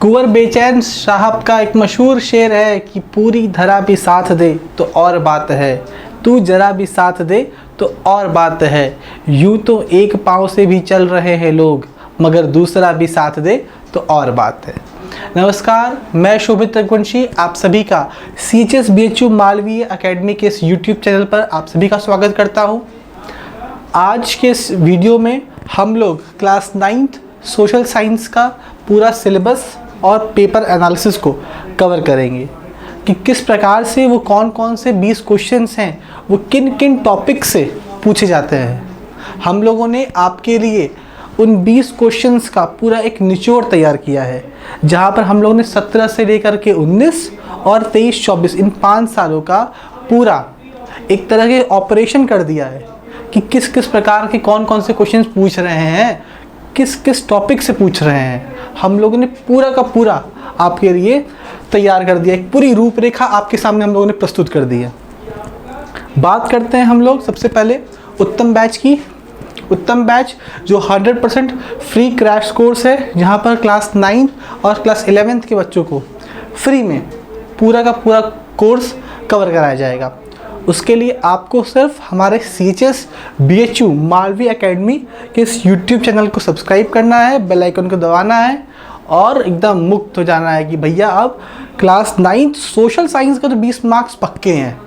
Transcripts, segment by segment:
कुंवर बेचैन साहब का एक मशहूर शेर है कि पूरी धरा भी साथ दे तो और बात है, तू जरा भी साथ दे तो और बात है। यूँ तो एक पाँव से भी चल रहे हैं लोग, मगर दूसरा भी साथ दे तो और बात है। नमस्कार, मैं शोभित रघुवंशी आप सभी का CHS BHU मालवीय अकेडमी के इस YouTube चैनल पर आप सभी का स्वागत करता हूँ। आज के इस वीडियो में हम लोग क्लास 9th सोशल साइंस का पूरा सिलेबस और पेपर एनालिसिस को कवर करेंगे कि किस प्रकार से वो कौन कौन से 20 क्वेश्चंस हैं, वो किन किन टॉपिक से पूछे जाते हैं। हम लोगों ने आपके लिए उन 20 क्वेश्चंस का पूरा एक निचोड़ तैयार किया है, जहां पर हम लोगों ने 17 से लेकर के 19 और 23-24 इन 5 सालों का पूरा एक तरह के ऑपरेशन कर दिया है कि किस किस प्रकार के कौन कौन से क्वेश्चंस पूछ रहे हैं, किस किस टॉपिक से पूछ रहे हैं। हम लोगों ने पूरा का पूरा आपके लिए तैयार कर दिया, एक पूरी रूपरेखा आपके सामने हम लोगों ने प्रस्तुत कर दी है। बात करते हैं हम लोग सबसे पहले उत्तम बैच की। उत्तम बैच जो 100% फ्री क्रैश कोर्स है, जहां पर क्लास 9 और क्लास 11th के बच्चों को फ्री में पूरा का पूरा कोर्स कवर कराया जाएगा। उसके लिए आपको सिर्फ हमारे CHS BHU मालवीय अकेडमी के इस YouTube चैनल को सब्सक्राइब करना है, बेल आइकन को दबाना है और एकदम मुक्त हो जाना है कि भैया अब क्लास 9 सोशल साइंस का तो 20 मार्क्स पक्के हैं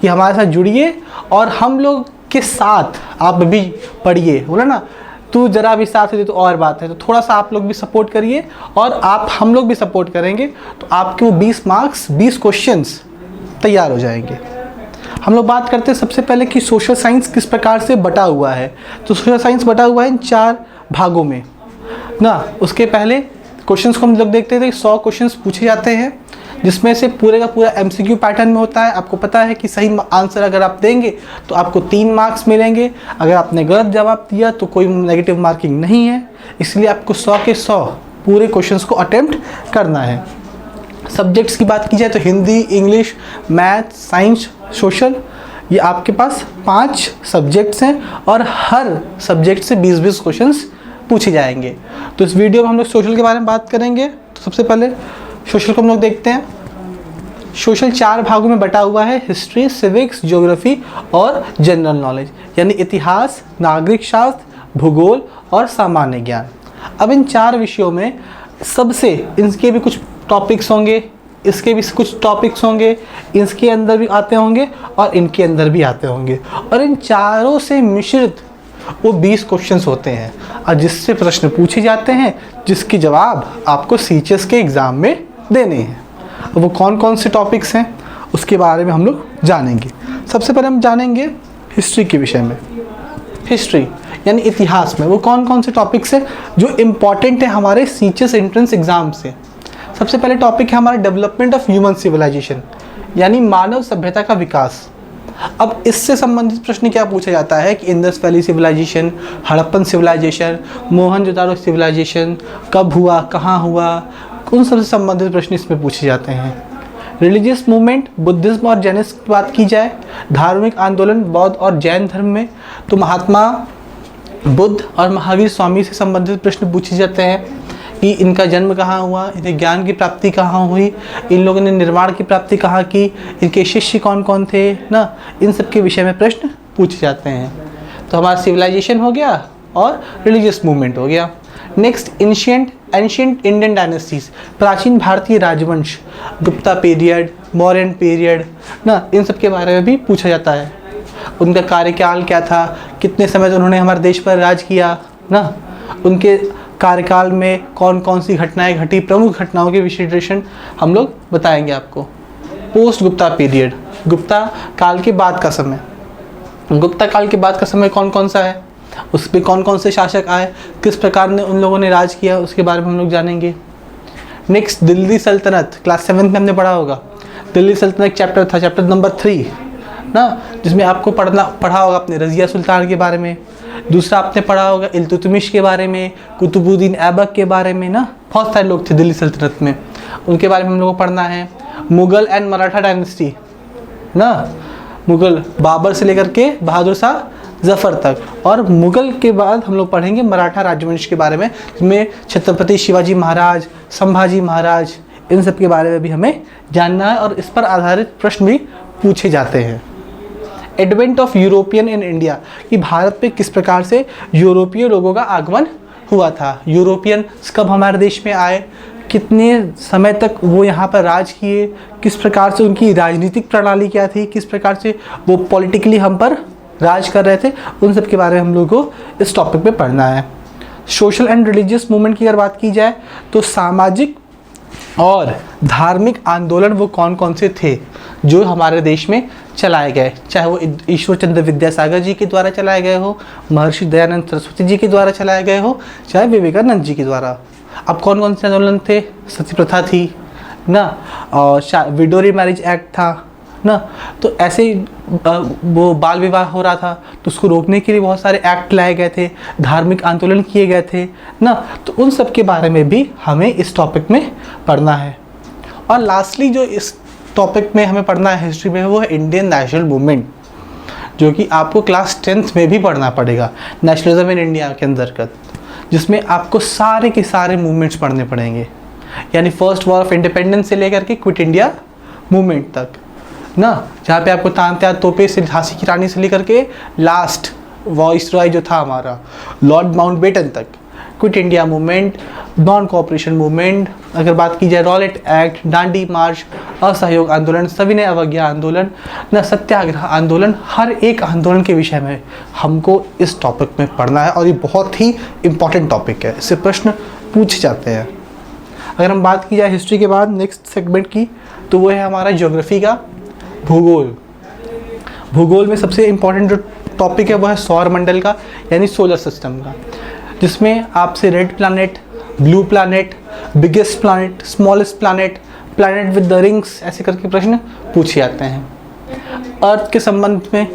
कि हमारे साथ जुड़िए और हम लोग के साथ आप भी पढ़िए। बोला ना, तू जरा भी साथ दे तो और बात है। तो थोड़ा सा आप लोग भी सपोर्ट करिए और हम लोग भी सपोर्ट करेंगे तो आपके वो 20 मार्क्स 20 क्वेश्चंस तैयार हो जाएंगे। हम लोग बात करते हैं सबसे पहले कि सोशल साइंस किस प्रकार से बटा हुआ है। तो सोशल साइंस बटा हुआ है इन 4 भागों में ना। उसके पहले क्वेश्चंस को हम लोग देखते थे, 100 क्वेश्चंस पूछे जाते हैं, जिसमें से पूरे का पूरा MCQ पैटर्न में होता है। आपको पता है कि सही आंसर अगर आप देंगे तो आपको 3 मार्क्स मिलेंगे, अगर आपने गलत जवाब दिया तो कोई नेगेटिव मार्किंग नहीं है। इसलिए आपको 100 के 100 पूरे क्वेश्चंस को अटेम्प्ट करना है। सब्जेक्ट्स की बात की जाए तो Hindi, English, math, science, social, ये आपके पास 5 सब्जेक्ट्स हैं और हर सब्जेक्ट से 20-20 क्वेश्चंस पूछे जाएंगे। तो इस वीडियो में हम लोग सोशल के बारे में बात करेंगे। तो सबसे पहले सोशल को हम लोग देखते हैं। सोशल 4 भागों में बटा हुआ है, हिस्ट्री, सिविक्स, ज्योग्राफी और जनरल नॉलेज, यानी इतिहास, नागरिक शास्त्र, भूगोल और सामान्य ज्ञान। अब इन 4 विषयों में सबसे इनके भी कुछ टॉपिक्स होंगे, इसके भी कुछ टॉपिक्स होंगे, इसके अंदर भी आते होंगे और इनके अंदर भी आते होंगे, और इन चारों से मिश्रित वो 20 क्वेश्चंस होते हैं और जिससे प्रश्न पूछे जाते हैं, जिसके जवाब आपको CHS के एग्ज़ाम में देने हैं। वो कौन कौन से टॉपिक्स हैं उसके बारे में हम लोग जानेंगे। सबसे पहले हम जानेंगे हिस्ट्री के विषय में। हिस्ट्री यानी इतिहास में वो कौन कौन से टॉपिक्स हैं जो इम्पॉर्टेंट है हमारे CHS एंट्रेंस एग्ज़ाम से। सबसे पहले टॉपिक है हमारा डेवलपमेंट ऑफ ह्यूमन सिविलाइजेशन, यानी मानव सभ्यता का विकास। अब इससे संबंधित प्रश्न क्या पूछा जाता है कि Indus valley civilisation, Harappan civilisation, Mohenjodaro civilisation कब हुआ, कहाँ हुआ, उन सबसे संबंधित प्रश्न इसमें पूछे जाते हैं। रिलीजियस मूवमेंट, बुद्धिज्म और जैनिज्म की बात की जाए, धार्मिक आंदोलन बौद्ध और जैन धर्म में, तो महात्मा बुद्ध और महावीर स्वामी से संबंधित प्रश्न पूछे जाते हैं कि इनका जन्म कहाँ हुआ, इन्हें ज्ञान की प्राप्ति कहाँ हुई, इन लोगों ने निर्माण की प्राप्ति कहाँ की, इनके शिष्य कौन कौन थे ना, इन सब के विषय में प्रश्न पूछे जाते हैं। तो हमारा सिविलाइजेशन हो गया और रिलीजियस मूवमेंट हो गया। नेक्स्ट एंशिएंट इंडियन डायनेस्टीज, प्राचीन भारतीय राजवंश, गुप्ता पीरियड, मौर्यन पीरियड ना, इन सब के बारे में भी पूछा जाता है। उनका कार्यकाल क्या था, कितने समय तक उन्होंने हमारे देश पर राज किया ना, उनके कार्यकाल में कौन कौन सी घटनाएं घटी, प्रमुख घटनाओं के विश्लेषण हम लोग बताएंगे आपको। पोस्ट गुप्ता पीरियड, गुप्ता काल के बाद का समय। गुप्ता काल के बाद का समय कौन कौन सा है, उस पर कौन कौन से शासक आए, किस प्रकार ने उन लोगों ने राज किया, उसके बारे में हम लोग जानेंगे। नेक्स्ट दिल्ली सल्तनत, क्लास 7 में हमने पढ़ा होगा। दिल्ली सल्तनत चैप्टर था, चैप्टर नंबर 3 ना, जिसमें आपको पढ़ा होगा अपने रज़िया सुल्तान के बारे में। दूसरा आपने पढ़ा होगा इल्तुतमिश के बारे में, कुतुबुद्दीन ऐबक के बारे में ना, बहुत सारे लोग थे दिल्ली सल्तनत में, उनके बारे में हम लोगों को पढ़ना है। मुग़ल एंड मराठा डायनेस्टी ना, मुग़ल बाबर से लेकर के बहादुर शाह जफ़र तक। और मुग़ल के बाद हम लोग पढ़ेंगे मराठा राजवंश के बारे में, जिसमें छत्रपति शिवाजी महाराज, संभाजी महाराज, इन सब के बारे में भी हमें जानना है और इस पर आधारित प्रश्न भी पूछे जाते हैं। Advent of European in India, कि भारत पे किस प्रकार से यूरोपीय लोगों का आगमन हुआ था। यूरोपियन कब हमारे देश में आए, कितने समय तक वो यहाँ पर राज किए, किस प्रकार से उनकी राजनीतिक प्रणाली क्या थी, किस प्रकार से वो पॉलिटिकली हम पर राज कर रहे थे, उन सब के बारे में हम लोगों को इस टॉपिक में पढ़ना है। सोशल एंड रिलीजियस मूवमेंट की अगर बात की जाए तो सामाजिक और धार्मिक आंदोलन वो कौन कौन से थे जो हमारे देश में चलाए गए, चाहे वो ईश्वर चंद्र विद्यासागर जी के द्वारा चलाए गए हो, महर्षि दयानंद सरस्वती जी के द्वारा चलाए गए हो, चाहे विवेकानंद जी के द्वारा। अब कौन कौन से आंदोलन थे, सती प्रथा थी ना, और विडोरी मैरिज एक्ट था ना, तो ऐसे ही वो बाल विवाह हो रहा था तो उसको रोकने के लिए बहुत सारे एक्ट लाए गए थे, धार्मिक आंदोलन किए गए थे ना, तो उन सब के बारे में भी हमें इस टॉपिक में पढ़ना है। और लास्टली जो इस टॉपिक में हमें पढ़ना है हिस्ट्री में, वो है इंडियन नेशनल मूवमेंट, जो कि आपको क्लास 10th में भी पढ़ना पड़ेगा, नेशनलिज्म इन इंडिया के अंतर्गत, जिसमें आपको सारे के सारे मूवमेंट्स पढ़ने पड़ेंगे, यानी फर्स्ट वॉर ऑफ इंडिपेंडेंस से लेकर के क्विट इंडिया मूवमेंट तक ना, जहाँ पे आपको तात्या तोपे से झांसी की रानी से लेकर के लास्ट वॉइसरॉय जो था हमारा लॉर्ड माउंटबेटन तक, quit India movement, non cooperation movement, अगर बात की जाए रॉलेट एक्ट, डांडी मार्च, असहयोग आंदोलन, सविनय अवज्ञा आंदोलन न, सत्याग्रह आंदोलन, हर एक आंदोलन के विषय में हमको इस टॉपिक में पढ़ना है और ये बहुत ही इम्पॉर्टेंट टॉपिक है, इससे प्रश्न पूछे जाते हैं। अगर हम बात की जाए हिस्ट्री के बाद नेक्स्ट सेगमेंट की, तो वो है हमारा ज्योग्राफी का भूगोल। भूगोल में सबसे इम्पॉर्टेंट जो टॉपिक है वो है सौर मंडल का, यानी सोलर सिस्टम का, जिसमें आपसे red planet, blue planet, biggest planet, smallest planet, planet with the rings, ऐसे करके प्रश्न पूछे जाते हैं। अर्थ के संबंध में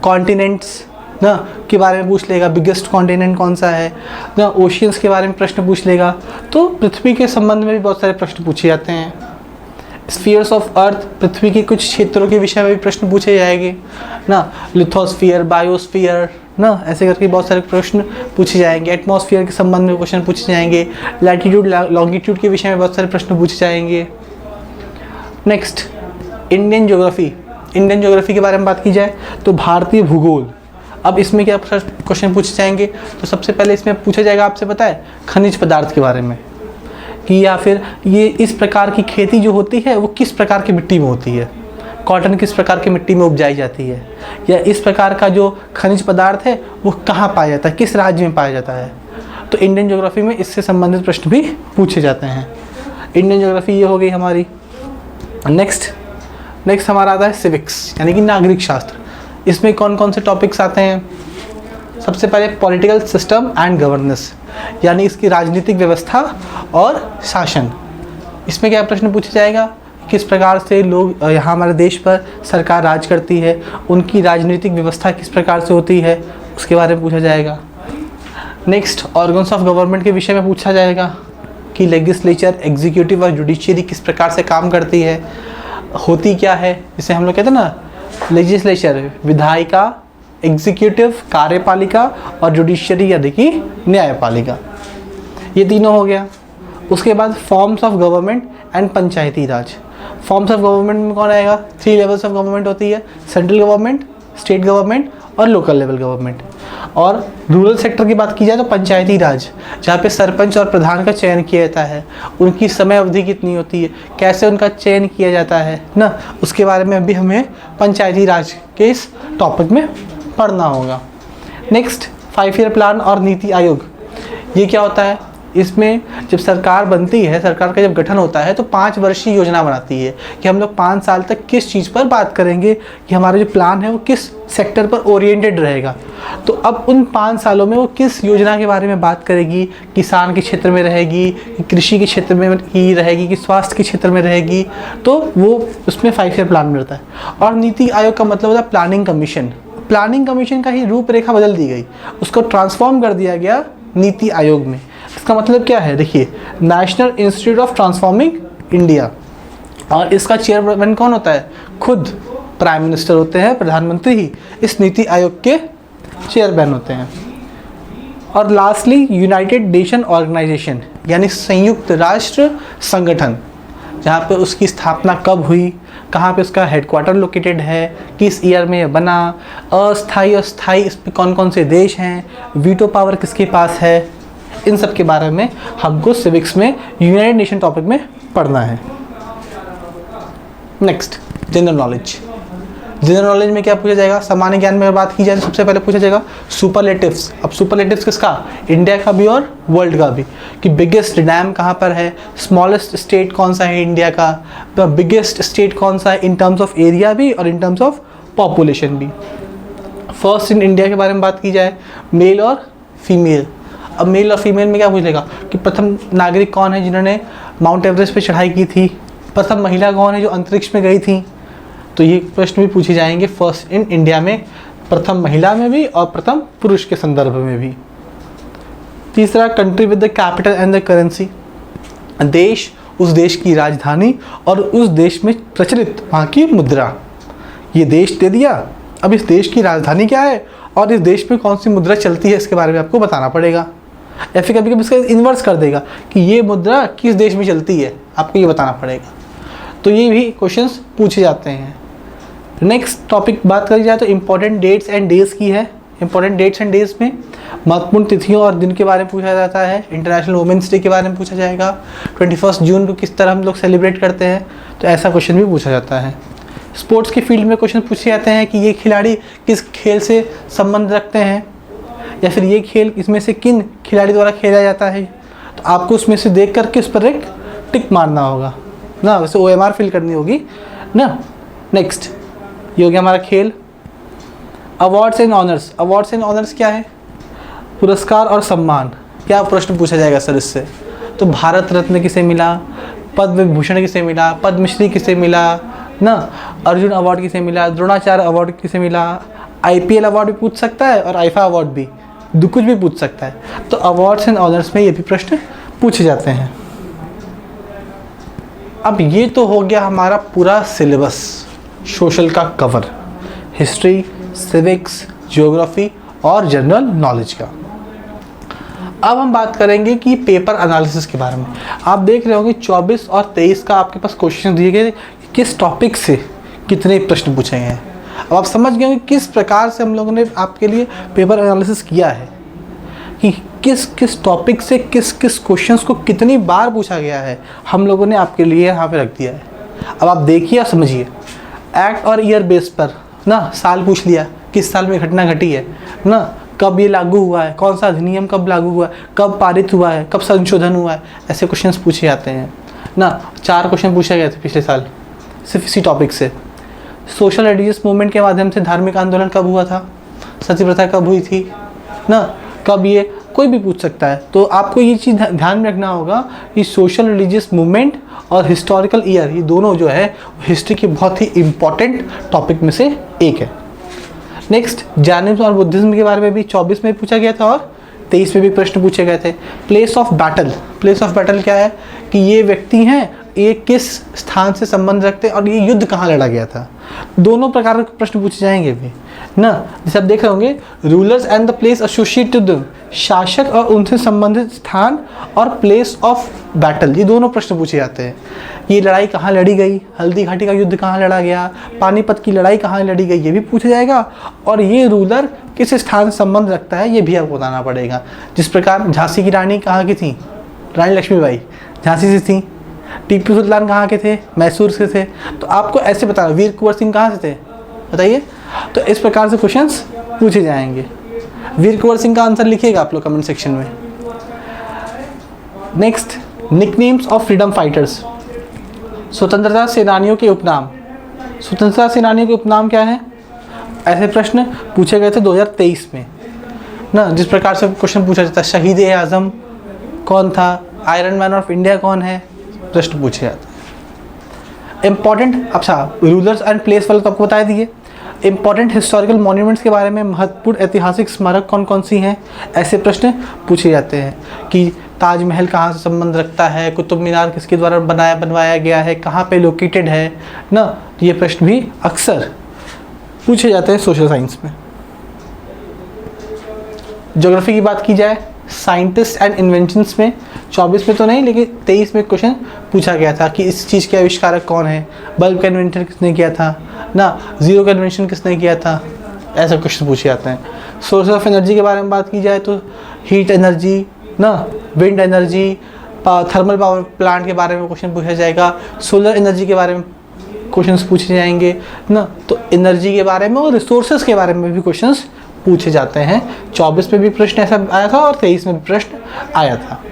कॉन्टिनेंट्स ना के बारे में पूछ लेगा, बिगेस्ट कॉन्टिनेंट कौन सा है ना, ओशियंस के बारे में प्रश्न पूछ लेगा। तो पृथ्वी के संबंध में भी बहुत सारे प्रश्न पूछे जाते हैं। स्फीयर्स ऑफ अर्थ, पृथ्वी के कुछ क्षेत्रों के विषय में भी प्रश्न पूछे जाएंगे ना, लिथोस्फीयर, बायोस्फीयर ना, ऐसे करके बहुत सारे प्रश्न पूछे जाएंगे। एटमॉस्फेयर के संबंध में क्वेश्चन पूछे जाएंगे, लैटिट्यूड लॉन्गिट्यूड के विषय में बहुत सारे प्रश्न पूछे जाएंगे। Next Indian geography. Indian geography के बारे में बात की जाए तो भारतीय भूगोल। अब इसमें क्या क्वेश्चन पूछे जाएंगे, तो सबसे पहले इसमें पूछा जाएगा, आपसे पता है, खनिज पदार्थ के बारे में, कि या फिर ये इस प्रकार की खेती जो होती है वो किस प्रकार की मिट्टी में होती है, कॉटन किस प्रकार की मिट्टी में उपजाई जाती है, या इस प्रकार का जो खनिज पदार्थ है वो कहाँ पाया जाता है, किस राज्य में पाया जाता है। तो इंडियन ज्योग्राफी में इससे संबंधित प्रश्न भी पूछे जाते हैं। इंडियन ज्योग्राफी ये हो गई हमारी। नेक्स्ट हमारा आता है सिविक्स, यानी कि नागरिक शास्त्र। इसमें कौन कौन से टॉपिक्स आते हैं, सबसे पहले पॉलिटिकल सिस्टम एंड गवर्नेंस, यानी इसकी राजनीतिक व्यवस्था और शासन। इसमें क्या प्रश्न पूछा जाएगा, किस प्रकार से लोग यहाँ हमारे देश पर सरकार राज करती है, उनकी राजनीतिक व्यवस्था किस प्रकार से होती है, उसके बारे में पूछा जाएगा। नेक्स्ट ऑर्गन्स ऑफ गवर्नमेंट के विषय में पूछा जाएगा कि लेजिस्लेचर, एग्जीक्यूटिव और जुडिशियरी किस प्रकार से काम करती है, होती क्या है, जिसे हम लोग कहते हैं ना, लेजिस्लेचर विधायिका, एग्जीक्यूटिव कार्यपालिका और जुडिशियरी यानी कि न्यायपालिका, ये तीनों हो गया। उसके बाद forms of government and Panchayati Raj. Forms of government में कौन आएगा, 3 लेवल्स ऑफ गवर्नमेंट होती है, सेंट्रल गवर्नमेंट, स्टेट गवर्नमेंट और लोकल लेवल गवर्नमेंट। और रूरल सेक्टर की बात की जाए तो पंचायती राज, जहाँ पे सरपंच और प्रधान का चयन किया जाता है, उनकी समय अवधि कितनी होती है, कैसे उनका चयन किया जाता है ना, उसके बारे में भी हमें पंचायती राज के इस टॉपिक में पढ़ना होगा। नेक्स्ट 5 ईयर प्लान और नीति आयोग। ये क्या होता है, इसमें जब सरकार बनती है, सरकार का जब गठन होता है तो 5 वर्षीय योजना बनाती है कि हम लोग 5 साल तक किस चीज़ पर बात करेंगे, कि हमारा जो प्लान है वो किस सेक्टर पर ओरिएंटेड रहेगा। तो अब उन 5 सालों में वो किस योजना के बारे में बात करेगी, किसान के क्षेत्र में रहेगी, कृषि के क्षेत्र में ही रहेगी, कि स्वास्थ्य के क्षेत्र में रहेगी, तो वो उसमें 5 ईयर प्लान मिलता है। और नीति आयोग का मतलब होता है प्लानिंग कमीशन। प्लानिंग कमीशन का ही रूपरेखा बदल दी गई, उसको ट्रांसफॉर्म कर दिया गया नीति आयोग में। इसका मतलब क्या है, देखिए, national institute of transforming India, और इसका चेयरमैन कौन होता है, खुद प्राइम मिनिस्टर होते हैं, प्रधानमंत्री ही इस नीति आयोग के चेयरमैन होते हैं। और लास्टली यूनाइटेड नेशन ऑर्गेनाइजेशन यानी संयुक्त राष्ट्र संगठन, जहाँ पे उसकी स्थापना कब हुई, कहाँ पे उसका हेडक्वार्टर लोकेटेड है, किस ईयर में यह बना, अस्थाई और स्थाई इसमें कौन कौन से देश हैं, वीटो पावर किसके पास है, इन सब के बारे में हमको सिविक्स में यूनाइटेड नेशन टॉपिक में पढ़ना है। Next, general knowledge. General knowledge में क्या पूछा जाएगा? सामान्य ज्ञान में अगर बात की जाए तो सबसे पहले पूछा जाएगा सुपरलेटिव्स। अब सुपरलेटिव्स किसका? इंडिया का भी और वर्ल्ड का भी, कि बिगेस्ट डैम कहाँ पर है, स्मॉलेस्ट स्टेट कौन सा है इंडिया का, बिगेस्ट स्टेट कौन सा है इन टर्म्स ऑफ एरिया भी और इन टर्म्स ऑफ पॉपुलेशन भी। फर्स्ट इन इंडिया के बारे में बात की जाए, मेल और फीमेल। अब मेल और फीमेल में क्या पूछेगा कि प्रथम नागरिक कौन है जिन्होंने माउंट एवरेस्ट पे चढ़ाई की थी, प्रथम महिला कौन है जो अंतरिक्ष में गई थी, तो ये प्रश्न भी पूछे जाएंगे फर्स्ट इन इंडिया में, प्रथम महिला में भी और प्रथम पुरुष के संदर्भ में भी। तीसरा, country with the capital and the currency, देश, उस देश की राजधानी और उस देश में प्रचलित वहाँ की मुद्रा। ये देश दे दिया, अब इस देश की राजधानी क्या है और इस देश में कौन सी मुद्रा चलती है इसके बारे में आपको बताना पड़ेगा। या फिर कभी कभी इसका इन्वर्स कर देगा कि ये मुद्रा किस देश में चलती है, आपको ये बताना पड़ेगा। तो ये भी क्वेश्चंस पूछे जाते हैं। नेक्स्ट टॉपिक बात करी जाए तो इम्पोर्टेंट डेट्स एंड डेज की है। इम्पोर्टेंट डेट्स एंड डेज में महत्वपूर्ण तिथियों और दिन के बारे में पूछा जाता है। इंटरनेशनल वुमेंस डे के बारे में पूछा जाएगा। 21 जून को किस तरह हम लोग सेलिब्रेट करते हैं, तो ऐसा क्वेश्चन भी पूछा जाता है। स्पोर्ट्स के फील्ड में क्वेश्चन पूछे जाते हैं कि ये खिलाड़ी किस खेल से संबंध रखते हैं, या फिर ये खेल इसमें से किन खिलाड़ी द्वारा खेला जाता है, तो आपको उसमें से देख कर किस पर एक टिक मारना होगा ना, वैसे OMR फिल करनी होगी ना। नेक्स्ट, ये हो गया हमारा खेल। Awards and honours. Awards and honours क्या है? पुरस्कार और सम्मान। क्या प्रश्न पूछा जाएगा सर इससे? तो भारत रत्न किसे मिला, पद्म विभूषण किसे मिला, पद्मश्री किसे मिला ना, अर्जुन अवार्ड किसे मिला, द्रोणाचार्य अवार्ड किसे मिला, IPL अवार्ड भी पूछ सकता है और आईफा अवार्ड भी, कुछ भी पूछ सकता है। तो अवार्ड्स एंड ऑनर्स में ये भी प्रश्न पूछे जाते हैं। अब ये तो हो गया हमारा पूरा सिलेबस सोशल का कवर, हिस्ट्री, सिविक्स, ज्योग्राफी और जनरल नॉलेज का। अब हम बात करेंगे कि पेपर एनालिसिस के बारे में। आप देख रहे होंगे 24 और 23 का आपके पास क्वेश्चन दिए गए, किस टॉपिक से कितने प्रश्न पूछे गए हैं। अब आप समझ गए होंगे किस प्रकार से हम लोगों ने आपके लिए पेपर एनालिसिस किया है, कि किस किस टॉपिक से किस किस क्वेश्चंस को कितनी बार पूछा गया है, हम लोगों ने आपके लिए यहाँ पे रख दिया है। अब आप देखिए और समझिए, एक्ट और ईयर बेस पर ना साल पूछ लिया, किस साल में घटना घटी है ना, कब ये लागू हुआ है, कौन सा अधिनियम कब लागू हुआ है, कब पारित हुआ है, कब संशोधन हुआ है, ऐसे क्वेश्चंस पूछे जाते हैं ना। 4 क्वेश्चन पूछे गए थे पिछले साल सिर्फ इसी टॉपिक से। सोशल रिलीजियस मूवमेंट के माध्यम से धार्मिक आंदोलन कब हुआ था, सती प्रथा कब हुई थी ना, कब, ये कोई भी पूछ सकता है। तो आपको ये चीज़ ध्यान में रखना होगा कि सोशल रिलीजियस मूवमेंट और हिस्टोरिकल ईयर, ये दोनों जो है हिस्ट्री के बहुत ही इम्पॉर्टेंट टॉपिक में से एक है। नेक्स्ट, जैनिज्म और बुद्धिज्म के बारे में भी 24 में पूछा गया था और 23 में भी प्रश्न पूछे गए थे। Place of battle. Place of battle क्या है कि ये व्यक्ति हैं, ये किस स्थान से संबंध रखते हैं और ये युद्ध कहाँ लड़ा गया था। दोनों प्रकार के प्रश्न पूछे जाएंगे भी ना। जैसे आप देख रहे होंगे, rulers and the place associated with, शासक और उनसे संबंधित स्थान और प्लेस ऑफ बैटल, ये दोनों प्रश्न पूछे जाते हैं। ये लड़ाई कहाँ लड़ी गई, हल्दी घाटी का युद्ध कहाँ लड़ा गया, पानीपत की लड़ाई कहाँ लड़ी गई, ये भी पूछा जाएगा। और ये रूलर किस स्थान से संबंध रखता है, ये भी आपको बताना पड़ेगा। जिस प्रकार झांसी की रानी कहाँ की थी, रानी लक्ष्मीबाई झांसी से थी। टीपू सुल्तान कहाँ के थे, मैसूर से थे। तो आपको ऐसे बताना, वीर कुंवर सिंह कहाँ से थे बताइए। तो इस प्रकार से क्वेश्चंस पूछे जाएंगे। वीर कुंवर सिंह का आंसर लिखिएगा आप लोग कमेंट सेक्शन में। Next, nicknames of freedom fighters. स्वतंत्रता सेनानियों के उपनाम। स्वतंत्रता सेनानियों के उपनाम क्या है, ऐसे प्रश्न पूछे गए थे 2023 में ना। जिस प्रकार से क्वेश्चन पूछा जाता है, शहीद ए आज़म कौन था, आयरन मैन ऑफ इंडिया कौन है, प्रश्न पूछे जाते हैं। इम्पॉर्टेंट, अच्छा रूलर्स एंड प्लेस वाले तो आपको बता दिए। इम्पॉर्टेंट हिस्टोरिकल मॉन्यूमेंट्स के बारे में, महत्वपूर्ण ऐतिहासिक स्मारक कौन कौन सी हैं, ऐसे प्रश्न पूछे जाते हैं। कि ताजमहल कहाँ से संबंध रखता है, कुतुब मीनार किसके द्वारा बनवाया गया है, कहाँ पे लोकेटेड है ना। ये प्रश्न भी अक्सर पूछे जाते हैं सोशल साइंस में। ज्योग्राफी की बात की जाए, साइंटिस्ट एंड इन्वेंशंस में 24 में तो नहीं लेकिन 23 में क्वेश्चन पूछा गया था कि इस चीज़ के आविष्कारक कौन है, बल्ब का इन्वेंशन किसने किया था ना, जीरो का इन्वेंशन किसने किया था, ऐसा क्वेश्चन पूछे जाते हैं। सोर्स ऑफ एनर्जी के बारे में बात की जाए तो हीट एनर्जी ना, wind energy, thermal power plant के बारे में क्वेश्चन पूछा जाएगा, सोलर एनर्जी के बारे में क्वेश्चंस पूछे जाएंगे ना। तो एनर्जी के बारे में और रिसोर्सेज के बारे में भी क्वेश्चंस पूछे जाते हैं। 24 में भी प्रश्न ऐसा आया था और 23 में भी प्रश्न आया था।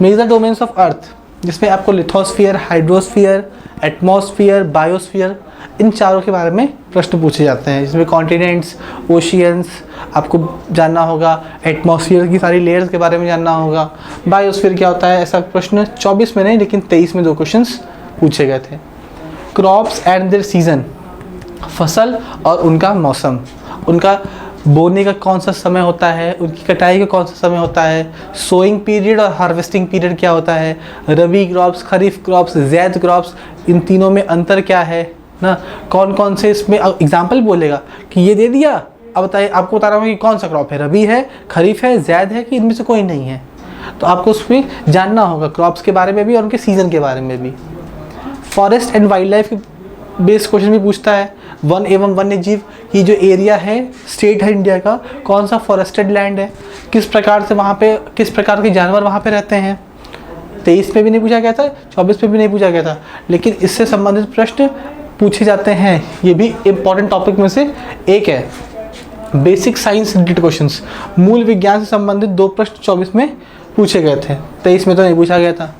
मेजर डोमेन्स ऑफ अर्थ, जिसमें आपको लिथोस्फीयर, हाइड्रोस्फीयर, एटमॉस्फेयर, बायोस्फीयर, इन चारों के बारे में प्रश्न पूछे जाते हैं, जिसमें कॉन्टिनेंट्स, ओशियंस आपको जानना होगा, एटमॉस्फेयर की सारी लेयर्स के बारे में जानना होगा, बायोस्फीयर क्या होता है, ऐसा प्रश्न 24 में नहीं लेकिन 23 में 2 क्वेश्चंस पूछे गए थे। क्रॉप्स एंड देयर सीजन, फसल और उनका मौसम, उनका बोने का कौन सा समय होता है, उनकी कटाई का कौन सा समय होता है, सोइंग पीरियड और हार्वेस्टिंग पीरियड क्या होता है, रबी क्रॉप्स, खरीफ क्रॉप्स, ज़ैद क्रॉप्स, इन तीनों में अंतर क्या है ना, कौन कौन से इसमें एग्जाम्पल बोलेगा कि ये दे दिया, अब बताइए आपको बता रहा हूँ कि कौन सा क्रॉप है, रबी है, खरीफ है, ज़ैद है कि इनमें से कोई नहीं है। तो आपको उसमें जानना होगा क्रॉप्स के बारे में भी और उनके सीज़न के बारे में भी। Forest and wild life based question भी पूछता है। वन एवं वन्य जीव की जो एरिया है, स्टेट है इंडिया का, कौन सा फॉरेस्टेड लैंड है, किस प्रकार से वहाँ पे किस प्रकार के जानवर वहाँ पे रहते हैं। 23 में भी नहीं पूछा गया था, 24 में भी नहीं पूछा गया था, लेकिन इससे संबंधित प्रश्न पूछे जाते हैं। ये भी इम्पॉर्टेंट टॉपिक में से एक है। बेसिक साइंस रिलेटेड क्वेश्चंस, मूल विज्ञान से संबंधित 2 प्रश्न 24 में पूछे गए थे, 23 में तो नहीं पूछा गया था।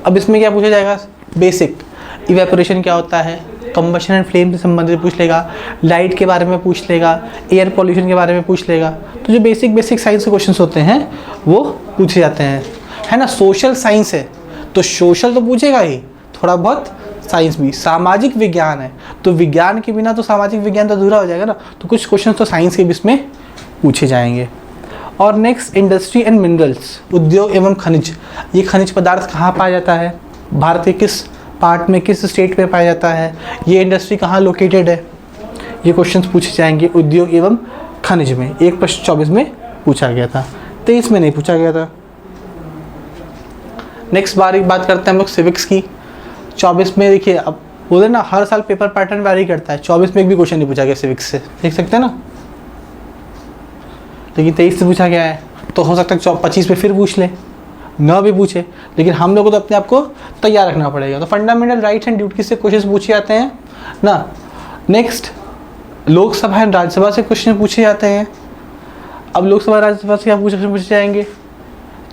अब इसमें क्या पूछा जाएगा, बेसिक इवेपोरेशन क्या होता है, कंबशन एंड फ्लेम से संबंधित पूछ लेगा, लाइट के बारे में पूछ लेगा, एयर पॉल्यूशन के बारे में पूछ लेगा। तो जो बेसिक साइंस के क्वेश्चंस होते हैं वो पूछे जाते हैं, है ना। सोशल साइंस है तो सोशल तो पूछेगा ही, थोड़ा बहुत साइंस भी। सामाजिक विज्ञान है तो विज्ञान के बिना तो सामाजिक विज्ञान तो अधूरा हो जाएगा ना, तो कुछ क्वेश्चन तो साइंस के भी इसमें पूछे जाएंगे। और नेक्स्ट, इंडस्ट्री एंड मिनरल्स, उद्योग एवं खनिज। ये खनिज पदार्थ कहाँ पाया जाता है, भारत के किस पार्ट में, किस स्टेट में पाया जाता है, ये इंडस्ट्री कहाँ लोकेटेड है, ये क्वेश्चंस पूछे जाएंगे उद्योग एवं खनिज में। एक प्रश्न 24 में पूछा गया था, 23 में नहीं पूछा गया था। नेक्स्ट बात करते हैं हम लोग सिविक्स की। 24 में देखिए, अब बोले ना हर साल पेपर पैटर्न वैरी करता है, 24 में एक भी क्वेश्चन नहीं पूछा गया सिविक्स से, देख सकते हैं ना, लेकिन 23 से पूछा गया है। तो हो सकता है 25 में फिर पूछ ले, न भी पूछे, लेकिन हम लोग को तो अपने आप को तैयार रखना पड़ेगा। तो फंडामेंटल राइट्स एंड ड्यूटीज से क्वेश्चन पूछे जाते हैं ना। नेक्स्ट, लोकसभा एंड राज्यसभा से क्वेश्चन पूछे जाते हैं। अब लोकसभा राज्यसभा से क्या पूछे जाएंगे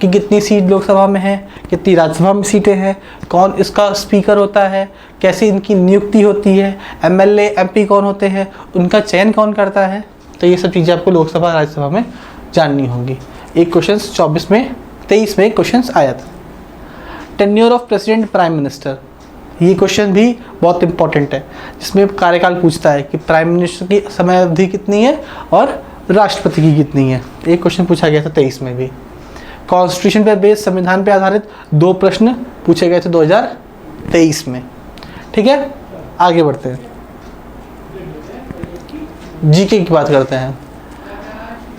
कि कितनी सीट लोकसभा में है, कितनी राज्यसभा में सीटें हैं, कौन इसका स्पीकर होता है, कैसे इनकी नियुक्ति होती है, MLA MP कौन होते हैं, उनका चयन कौन करता है। तो ये सब चीज़ें आपको लोकसभा राज्यसभा में जाननी होगी। एक क्वेश्चन 23 में क्वेश्चन आया था। Tenure of president prime minister, ये क्वेश्चन भी बहुत इंपॉर्टेंट है, जिसमें कार्यकाल पूछता है कि प्राइम मिनिस्टर की समय अवधि कितनी है और राष्ट्रपति की कितनी है। एक क्वेश्चन पूछा गया था 23 में भी। कॉन्स्टिट्यूशन पर बेस्ड, संविधान पर आधारित 2 प्रश्न पूछे गए थे 2023 में। ठीक है, आगे बढ़ते हैं, जीके की बात करते हैं।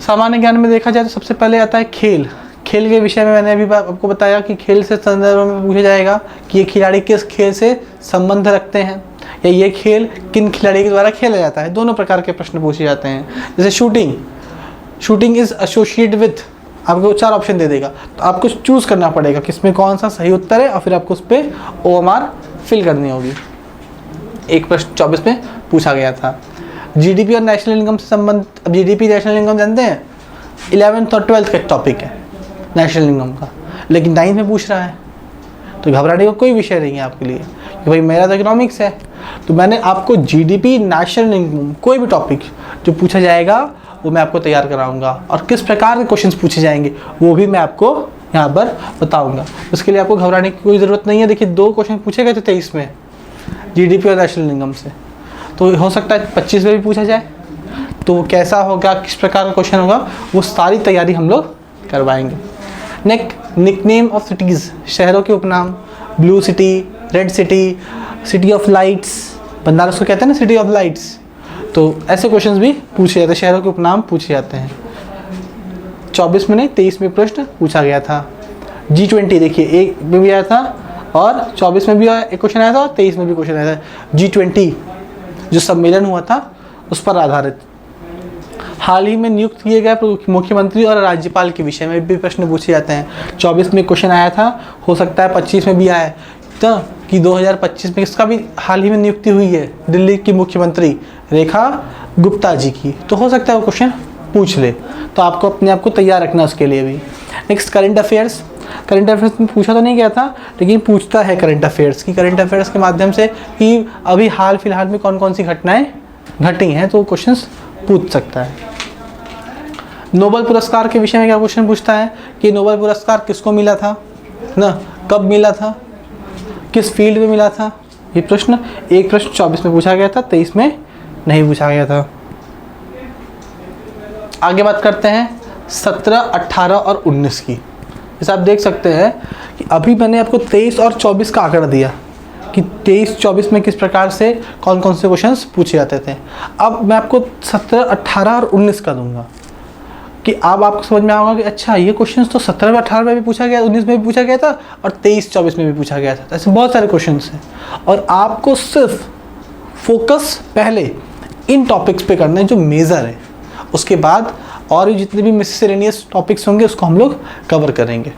सामान्य ज्ञान में देखा जाए तो सबसे पहले आता है खेल। खेल के विषय में मैंने अभी आपको बताया कि खेल से संदर्भ में पूछा जाएगा कि ये खिलाड़ी किस खेल से संबंध रखते हैं, या ये खेल किन खिलाड़ी के द्वारा खेला जाता है। दोनों प्रकार के प्रश्न पूछे जाते हैं। जैसे शूटिंग इज एसोसिएटेड विथ, आपको 4 ऑप्शन दे देगा, तो आपको चूज़ करना पड़ेगा किसमें कौन सा सही उत्तर है, और फिर आपको उस पर OMR फिल करनी होगी। एक प्रश्न 24 में पूछा गया था। GDP और नेशनल इनकम से संबंधित, अब GDP नेशनल इनकम जानते हैं, 11th और 12th का टॉपिक है नेशनल इनकम का, लेकिन 9th में पूछ रहा है, तो घबराने का कोई विषय नहीं है आपके लिए कि भाई मेरा तो इकोनॉमिक्स है। तो मैंने आपको GDP, नेशनल इनकम, कोई भी टॉपिक जो पूछा जाएगा वो मैं आपको तैयार कराऊंगा, और किस प्रकार के क्वेश्चंस पूछे जाएंगे वो भी मैं आपको यहाँ पर बताऊंगा। उसके लिए आपको घबराने की कोई ज़रूरत नहीं है। देखिए 2 क्वेश्चन पूछे गए थे 23 में GDP और नेशनल इनकम से, तो हो सकता है 25 में भी पूछा जाए। तो वो कैसा होगा, किस प्रकार का क्वेश्चन होगा, वो सारी तैयारी हम लोग करवाएंगे। नेक्स्ट, निकनेम ऑफ सिटीज़, शहरों के उपनाम। Blue city, red city, city of lights, Banaras को कहते हैं ना सिटी ऑफ लाइट्स। तो ऐसे क्वेश्चंस भी पूछे जाते हैं, शहरों के उपनाम पूछे जाते हैं। 24 में नहीं 23 में प्रश्न पूछा गया था। G20 देखिए, एक में भी आया था और 24 में भी एक क्वेश्चन आया था और 23 में भी क्वेश्चन आया था। G20 जो सम्मेलन हुआ था उस पर आधारित। हाल ही में नियुक्त किए गए मुख्यमंत्री और राज्यपाल के विषय में भी प्रश्न पूछे जाते हैं। 24 में क्वेश्चन आया था, हो सकता है 25 में भी आए तो कि 2025 में इसका भी हाल ही में नियुक्ति हुई है दिल्ली की मुख्यमंत्री रेखा गुप्ता जी की, तो हो सकता है वो क्वेश्चन पूछ ले, तो आपको अपने आप को तैयार रखना उसके लिए भी। Next current affairs. Current affairs में पूछा तो नहीं गया था लेकिन पूछता है करंट अफेयर्स की, करंट अफेयर्स के माध्यम से कि अभी हाल फिलहाल में कौन कौन सी घटनाएं घटी हैं तो क्वेश्चंस पूछ सकता है। नोबेल पुरस्कार के विषय में क्या क्वेश्चन पूछता है कि नोबेल पुरस्कार किसको मिला था ना, कब मिला था, किस फील्ड में मिला था। ये प्रश्न एक प्रश्न 24 में पूछा गया था, 23 में नहीं पूछा गया था। आगे बात करते हैं 17, 18 और 19 की। जैसे आप देख सकते हैं कि अभी मैंने आपको 23 और 24 का आंकड़ा दिया कि 23, 24 में किस प्रकार से कौन कौन से क्वेश्चंस पूछे जाते थे। अब मैं आपको 17, 18 और 19 का दूंगा कि अब आपको समझ में आएगा कि अच्छा ये क्वेश्चंस तो 17 में 18 में भी पूछा गया, 19 में भी पूछा गया था और 23, 24 में भी पूछा गया था। ऐसे बहुत सारे क्वेश्चंस हैं और आपको सिर्फ फोकस पहले इन टॉपिक्स पे करना है जो मेजर है, उसके बाद और भी जितने भी मिससेलेनियस टॉपिक्स होंगे उसको हम लोग कवर करेंगे।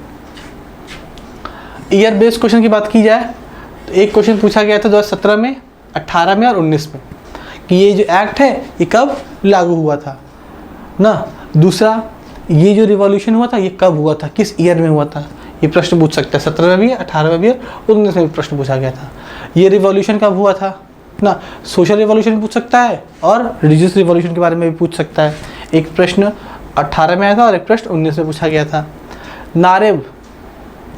ईयर बेस्ड क्वेश्चन की बात की जाए तो एक क्वेश्चन पूछा गया था 2017 में, 18 में और 19 में कि ये जो एक्ट है ये कब लागू हुआ था ना। दूसरा, ये जो रिवॉल्यूशन हुआ था ये कब हुआ था, किस ईयर में हुआ था, ये प्रश्न पूछ सकता है। 17 में भी है, 18 में भी है, 19 में भी प्रश्न पूछा गया था। ये रिवॉल्यूशन कब हुआ था ना, सोशल रिवॉल्यूशन पूछ सकता है और रिलीजियस रिवॉल्यूशन के बारे में भी पूछ सकता है। एक प्रश्न 18 में आया था और एक प्रश्न 19 में पूछा गया था। नारे,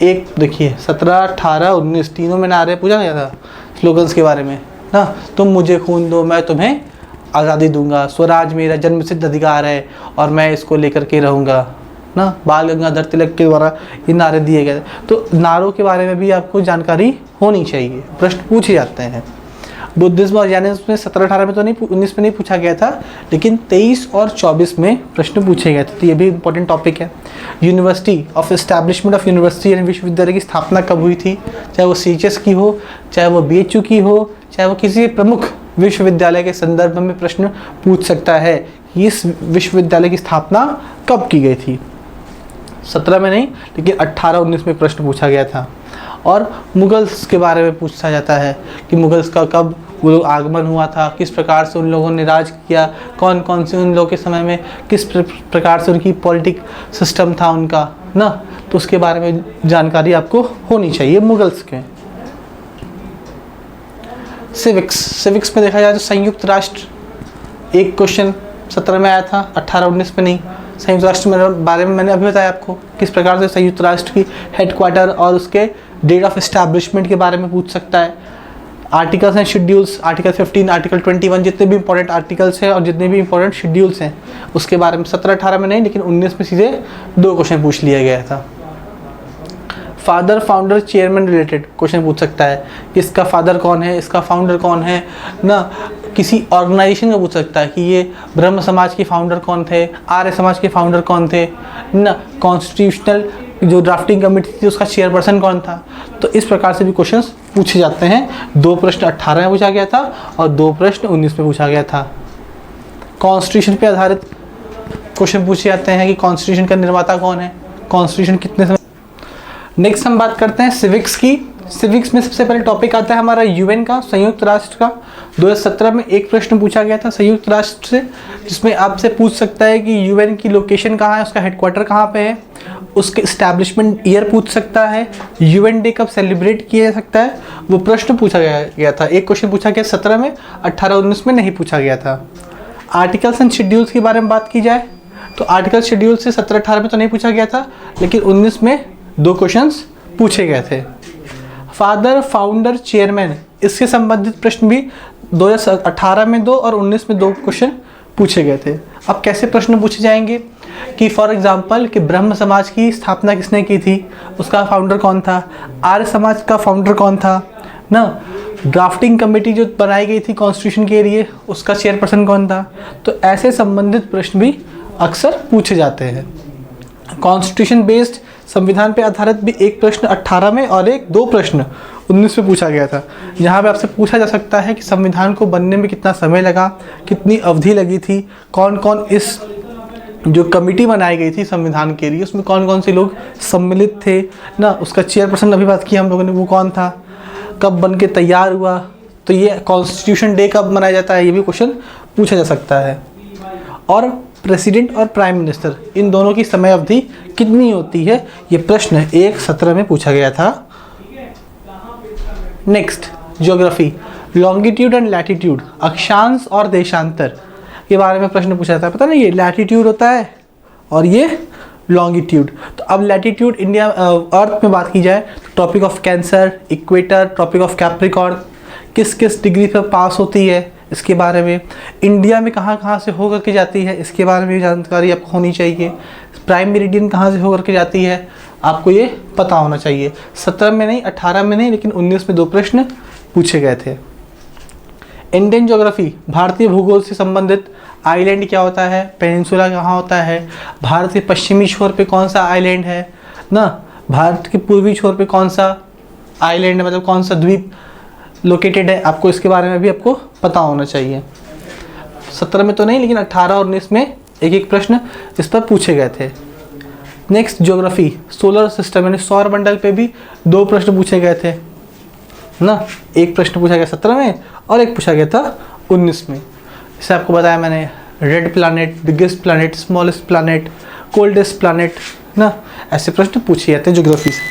एक देखिए 17, 18, 19 तीनों में नारे पूछा गया था स्लोगन्स के बारे में ना। तुम मुझे खून दो मैं तुम्हें आज़ादी दूंगा, स्वराज मेरा जन्मसिद्ध अधिकार है और मैं इसको लेकर के रहूँगा ना। बाल गंगाधर तिलक के द्वारा ये नारे दिए गए। तो नारों के बारे में भी आपको जानकारी होनी चाहिए, प्रश्न पूछे जाते हैं। बुद्धिज्म और जैनिज्म में 17, 18 में तो नहीं, 19 में नहीं पूछा गया था लेकिन 23 और 24 में प्रश्न पूछे गए थे, तो ये भी इंपॉर्टेंट टॉपिक है। University of establishment of university यानी विश्वविद्यालय की स्थापना कब हुई थी, चाहे वो CHS की हो, चाहे वो BHU की हो, चाहे वो किसी प्रमुख विश्वविद्यालय के संदर्भ में प्रश्न पूछ सकता है कि इस विश्वविद्यालय की स्थापना कब की गई थी। 17 में नहीं लेकिन 18, 19 में प्रश्न पूछा गया था। और मुगल्स के बारे में पूछा जाता है कि मुगल्स का कब वो लोग आगमन हुआ था, किस प्रकार से उन लोगों ने राज किया, कौन कौन से उन लोगों के समय में किस प्रकार से उनकी पॉलिटिक सिस्टम था उनका ना, तो उसके बारे में जानकारी आपको होनी चाहिए मुगल्स के। सिविक्स में देखा जाए तो संयुक्त राष्ट्र एक क्वेश्चन 17 में आया था, 18, 19 में नहीं। संयुक्त राष्ट्र में बारे में मैंने अभी बताया आपको किस प्रकार से संयुक्त राष्ट्र की हेडक्वार्टर और उसके डेट ऑफ एस्टैब्लिशमेंट के बारे में पूछ सकता है। Articles and schedules, article 15, article 21 जितने भी इंपॉर्टेंट आर्टिकल्स हैं और जितने भी इंपॉर्टेंट शेड्यूल्स हैं उसके बारे में 17, 18 में नहीं लेकिन 19 में सीधे 2 क्वेश्चन पूछ लिया गया था। Father, founder, chairman related question पूछ सकता है कि इसका फादर कौन है, इसका फाउंडर कौन है ना। किसी ऑर्गेनाइजेशन का पूछ सकता है कि ये ब्रह्म समाज के फाउंडर कौन थे, आर्य समाज के फाउंडर कौन थे ना। कॉन्स्टिट्यूशनल जो ड्राफ्टिंग कमेटी थी उसका चेयरपर्सन कौन था। तो इस प्रकार से भी क्वेश्चंस पूछे जाते हैं। 2 प्रश्न 18 में पूछा गया था और 2 प्रश्न 19 में पूछा गया था। कॉन्स्टिट्यूशन पे आधारित क्वेश्चन पूछे जाते हैं कि कॉन्स्टिट्यूशन का निर्माता कौन है, कॉन्स्टिट्यूशन कितने समय। नेक्स्ट हम बात करते हैं सिविक्स की। सिविक्स में सबसे पहले टॉपिक आता है हमारा UN का, संयुक्त राष्ट्र का। 2017 में एक प्रश्न पूछा गया था संयुक्त राष्ट्र से, जिसमें आपसे पूछ सकता है कि UN की लोकेशन कहाँ है, उसका हेडक्वार्टर कहाँ पे है, उसके इस्टेब्लिशमेंट ईयर पूछ सकता है, UN डे कब सेलिब्रेट किया जा सकता है, वो प्रश्न पूछा गया था। एक क्वेश्चन पूछा गया 17 में, 18, 19 में नहीं पूछा गया था। आर्टिकल्स एंड शेड्यूल्स के बारे में बात की जाए तो आर्टिकल शेड्यूल से 17, 18 में तो नहीं पूछा गया था लेकिन 19 में 2 क्वेश्चंस पूछे गए थे। फादर, फाउंडर, चेयरमैन इससे संबंधित प्रश्न भी 2018 में 2 और 19 में 2 क्वेश्चन पूछे गए थे। अब कैसे प्रश्न पूछे जाएंगे कि फॉर एग्जांपल कि ब्रह्म समाज की स्थापना किसने की थी, उसका फाउंडर कौन था, आर्य समाज का फाउंडर कौन था ना। ड्राफ्टिंग कमेटी जो बनाई गई थी कॉन्स्टिट्यूशन के लिए उसका चेयरपर्सन कौन था। तो ऐसे संबंधित प्रश्न भी अक्सर पूछे जाते हैं। कॉन्स्टिट्यूशन बेस्ड संविधान पे आधारित भी एक प्रश्न 18 में और एक 2 प्रश्न 19 में पूछा गया था। यहाँ पे आपसे पूछा जा सकता है कि संविधान को बनने में कितना समय लगा, कितनी अवधि लगी थी, कौन कौन इस जो कमेटी बनाई गई थी संविधान के लिए उसमें कौन कौन से लोग सम्मिलित थे ना, उसका चेयरपर्सन अभी बात की हम लोगों ने वो कौन था, कब बन के तैयार हुआ, तो ये कॉन्स्टिट्यूशन डे कब मनाया जाता है, ये भी क्वेश्चन पूछा जा सकता है। और प्रेसिडेंट और प्राइम मिनिस्टर इन दोनों की समय अवधि कितनी होती है, ये प्रश्न 1 में पूछा गया था। Next geography, longitude and latitude, अक्षांश और देशांतर के बारे में प्रश्न पूछा जाता है। पता नहीं, ये लैटिट्यूड होता है और ये लॉन्गिट्यूड। तो अब लैटिट्यूड इंडिया अर्थ में बात की जाए तो tropic of cancer, equator, tropic of capricorn किस किस डिग्री पर पास होती है इसके बारे में, इंडिया में कहाँ कहाँ से होकर के जाती है इसके बारे में जानकारी आपको होनी चाहिए। प्राइम मेरिडियन कहाँ से होकर के जाती है आपको ये पता होना चाहिए। 17 में नहीं, 18 में नहीं, लेकिन 19 में 2 प्रश्न पूछे गए थे। इंडियन ज्योग्राफी, भारतीय भूगोल से संबंधित आइलैंड क्या होता है, पेनिनसुला कहाँ होता है, भारत के पश्चिमी छोर पे कौन सा आइलैंड है ना, भारत के पूर्वी छोर पे कौन सा आइलैंड है, मतलब कौन सा द्वीप लोकेटेड है, आपको इसके बारे में भी आपको पता होना चाहिए। 17 में तो नहीं, लेकिन 18 और 19 में एक एक प्रश्न इस पर पूछे गए थे। नेक्स्ट ज्योग्राफी, सोलर सिस्टम यानी सौर मंडल पे भी 2 प्रश्न पूछे गए थे ना, एक प्रश्न पूछा गया 17 में और एक पूछा गया था 19 में। जैसे आपको बताया मैंने, red planet, biggest planet, smallest planet, coldest planet ना, ऐसे प्रश्न पूछे जाते हैं ज्योग्राफी से।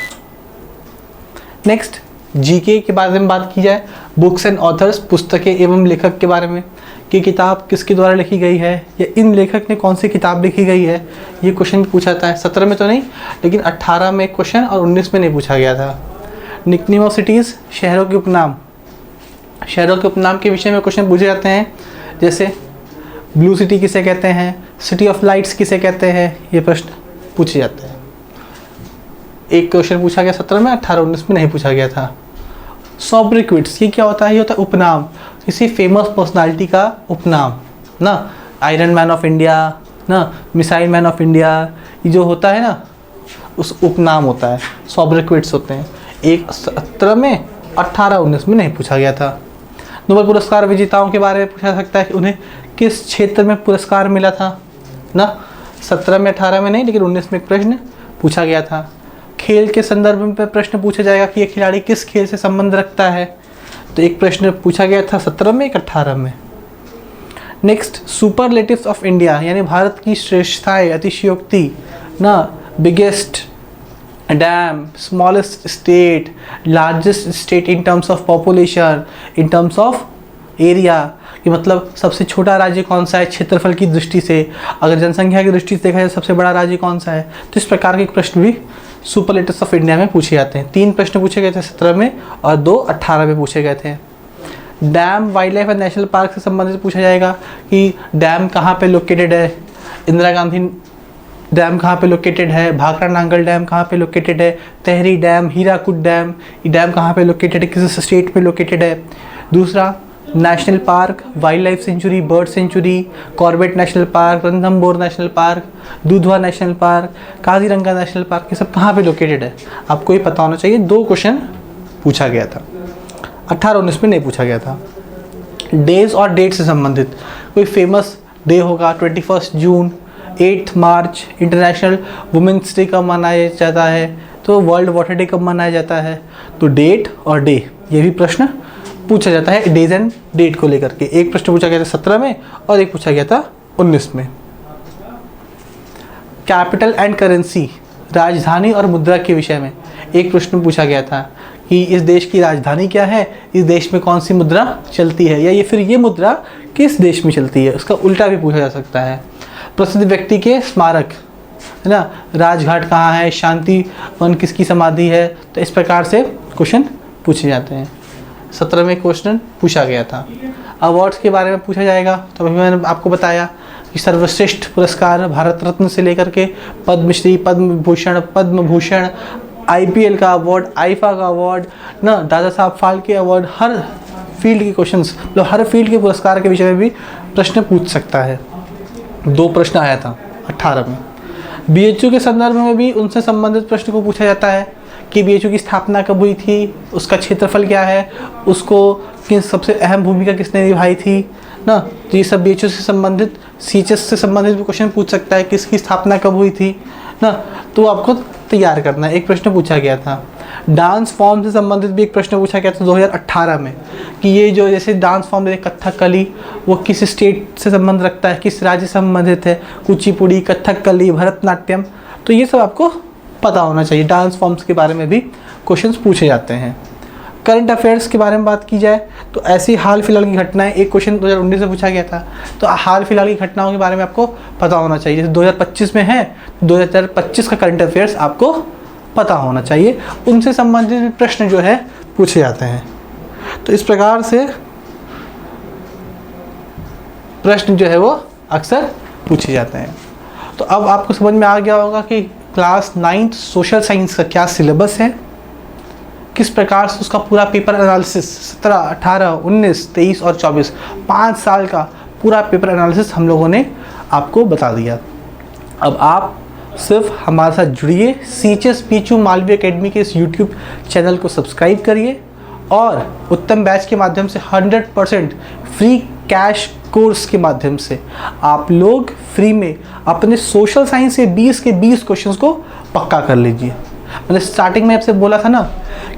नेक्स्ट जीके के बारे में बात की जाए, बुक्स एंड ऑथर्स, पुस्तकें एवं लेखक के बारे में कि किताब किसके द्वारा लिखी गई है या इन लेखक ने कौन सी किताब लिखी गई है, ये क्वेश्चन पूछा जाता है। 17 में तो नहीं, लेकिन 18 में क्वेश्चन और 19 में नहीं पूछा गया था। निकनेम ऑफ सिटीज़, शहरों के उपनाम, शहरों के उपनाम के विषय में क्वेश्चन पूछे जाते हैं। जैसे ब्लू सिटी किसे कहते हैं, सिटी ऑफ लाइट्स किसे कहते हैं, ये प्रश्न पूछे जाते हैं। एक क्वेश्चन पूछा गया 17 में, 18 19 में नहीं पूछा गया था। सॉब्रिक्विट्स, ये क्या होता है, ये होता है उपनाम, किसी फेमस पर्सनालिटी का उपनाम ना, आयरन मैन ऑफ इंडिया ना, मिसाइल मैन ऑफ इंडिया, ये जो होता है ना उस उपनाम होता है, सॉब्रिक्विट्स होते हैं। एक 17 में, 18 19 में नहीं पूछा गया था। नोबेल पुरस्कार विजेताओं के बारे में पूछा जा सकता है कि उन्हें किस क्षेत्र में पुरस्कार मिला था ना, 17 में 18 में नहीं, लेकिन 19 में एक प्रश्न पूछा गया था। खेल के संदर्भ में प्रश्न पूछा जाएगा कि ये खिलाड़ी किस खेल से संबंध रखता है, तो एक प्रश्न पूछा गया था 17 में, एक 18 में। नेक्स्ट सुपरलेटिव्स ऑफ इंडिया, यानी भारत की श्रेष्ठताएं, अतिशयोक्ति ना, biggest dam, smallest state, largest state in terms of population, in terms of area, कि मतलब सबसे छोटा राज्य कौन सा है क्षेत्रफल की दृष्टि से, अगर जनसंख्या की दृष्टि से देखा जाए सबसे बड़ा राज्य कौन सा है, तो इस प्रकार के प्रश्न भी सुपरलेटिव्स ऑफ इंडिया में पूछे जाते हैं। 3 प्रश्न पूछे गए थे 17 में और 2 18 में पूछे गए थे। Dam, wild life and national park से संबंधित पूछा जाएगा कि डैम कहाँ पे लोकेटेड है, इंदिरा गांधी डैम कहाँ पे लोकेटेड है, भाखड़ा नांगल डैम कहाँ पे लोकेटेड है, तेहरी डैम, हीराकुद डैम, ये डैम कहाँ पे लोकेटेड है, किस स्टेट में लोकेटेड है। दूसरा national park, wild life sanctuary, bird sanctuary, Corbett national park, Ranthambore national park, Dudhwa national park, Kaziranga national park, ये सब कहाँ पे लोकेटेड है आपको ये पता होना चाहिए। 2 क्वेश्चन पूछा गया था, 18 19 में नहीं पूछा गया था। डेज और डेट से संबंधित कोई फेमस डे होगा, 21 जून, 8 मार्च, इंटरनेशनल वुमेंस डे कब मनाया जाता है, तो वर्ल्ड वाटर डे कब मनाया जाता है, तो डेट और डे ये भी प्रश्न पूछा जाता है डेज एंड डेट को लेकर के। एक प्रश्न पूछा गया था 17 में और एक पूछा गया था 19 में। कैपिटल एंड करेंसी, राजधानी और मुद्रा के विषय में एक प्रश्न पूछा गया था कि इस देश की राजधानी क्या है, इस देश में कौन सी मुद्रा चलती है, या ये फिर ये मुद्रा किस देश में चलती है, उसका उल्टा भी पूछा जा सकता है। प्रसिद्ध व्यक्ति के स्मारक है ना, राजघाट कहाँ है, शांति वन किसकी समाधि है, तो इस प्रकार से क्वेश्चन पूछे जाते हैं। 17 में क्वेश्चन पूछा गया था। अवार्ड्स के बारे में पूछा जाएगा, तो अभी मैंने आपको बताया कि सर्वश्रेष्ठ पुरस्कार भारत रत्न से लेकर के पद्मश्री, पद्म भूषण, IPL का अवार्ड, आईफा का अवार्ड ना, दादा साहब फाल्के अवार्ड, हर फील्ड के क्वेश्चंस, मतलब हर फील्ड के पुरस्कार के विषय में भी प्रश्न पूछ सकता है। 2 प्रश्न आया था 18 में। बीएचयू के संदर्भ में भी उनसे संबंधित प्रश्न को पूछा जाता है कि बीएचयू की स्थापना कब हुई थी, उसका क्षेत्रफल क्या है, उसको किस सबसे अहम भूमिका किसने निभाई थी ना। तो ये सब बीएचयू से संबंधित, सीएचएस से संबंधित भी क्वेश्चन पूछ सकता है, किसकी स्थापना कब हुई थी ना, तो आपको तैयार करना है। एक प्रश्न पूछा गया था। डांस फॉर्म से संबंधित भी एक प्रश्न पूछा गया था 2018 में कि ये जो जैसे डांस फॉर्म जैसे कथकली, वो किस स्टेट से संबंध रखता है, किस राज्य से संबंधित है, कुचिपुड़ी, कथकली, भरतनाट्यम। तो ये सब आपको पता होना चाहिए। डांस फॉर्म्स के बारे में भी क्वेश्चंस पूछे जाते हैं। करंट अफेयर्स के बारे में बात की जाए तो ऐसी हाल फिलहाल की घटनाएं, एक क्वेश्चन 2019 से पूछा गया था, तो हाल फिलहाल की घटनाओं के बारे में आपको पता होना चाहिए। जैसे 2025 में है, 2025 का करंट अफेयर्स आपको पता होना चाहिए। उनसे संबंधित प्रश्न जो है पूछे जाते हैं। तो इस प्रकार से प्रश्न जो है वो अक्सर पूछे जाते हैं। तो अब आपको समझ में आ गया होगा कि क्लास 9th सोशल साइंस का क्या सिलेबस है, किस प्रकार से उसका पूरा पेपर एनालिसिस 17, 18, 19, 23 और 24 5 साल का पूरा पेपर एनालिसिस हम लोगों ने आपको बता दिया। अब आप सिर्फ हमारे साथ जुड़िए, सीएचएस बीएचयू मालवी एकेडमी के इस यूट्यूब चैनल को सब्सक्राइब करिए और उत्तम बैच के माध्यम से 100% फ्री कैश कोर्स के माध्यम से आप लोग फ्री में अपने सोशल साइंस के 20 के 20 क्वेश्चंस को पक्का कर लीजिए। मैंने स्टार्टिंग में आपसे बोला था ना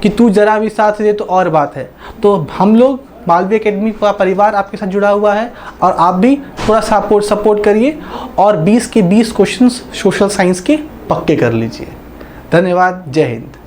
कि तू जरा भी साथ दे तो और बात है। तो हम लोग मालवी एकेडमी का परिवार आपके साथ जुड़ा हुआ है और आप भी थोड़ा सपोर्ट करिए और 20 के 20 क्वेश्चंस सोशल साइंस के पक्के कर लीजिए। धन्यवाद। जय हिंद।